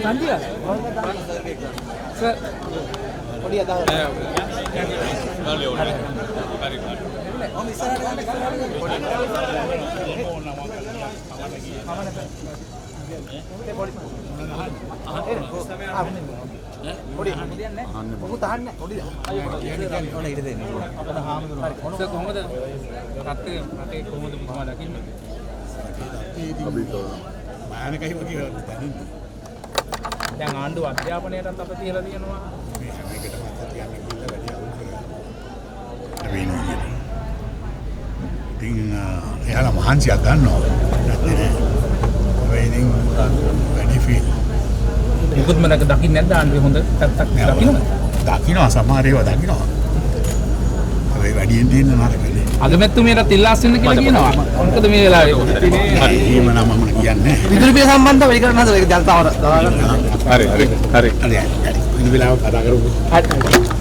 Nanti lah. Sir. Oh dia tahu. Om පොඩි හම්බුදියන්නේ නැහැ. මොකද තහන්නේ පොඩි. අයියෝ ඔන්න ඊට දෙන්න. අපිට හාමුදුරුවෝ. සර් කොහොමද? රටේ කොහොමද මම දකින්නේ? අපිට මානකයි වගේ දැනෙන්නේ. දැන් ආණ්ඩුව අධ්‍යාපනයටත් අප තියලා තියෙනවා. මේ හැම එකටම අත තියන්න කියලා වැඩි අවුල් කරනවා. ඉතින් එයාලා මහන්සියක් ගන්නවා. ඉතින් වැඩි ෆීල්. මොකද මම දකින්නේ නැද්ද ආණ්ඩුවේ හොඳ පැත්තක් දකින්නද? දකින්නවා සමහර ඒවා දකින්නවා. ඒ වැඩියෙන් තියෙන නරකනේ. අගමැතිතුමියට ඉල්ලාස් වෙන්න කියලා කියනවා. මොකද මේ වෙලාවේ එහෙම නම් මම කියන්නේ. විදුලි බිල සම්බන්ධව වැඩි කරන්න හදලා ඒක ජනතාවට දාගන්න. හරි. ඉන්න වෙලාව කතා කරමු. හරි.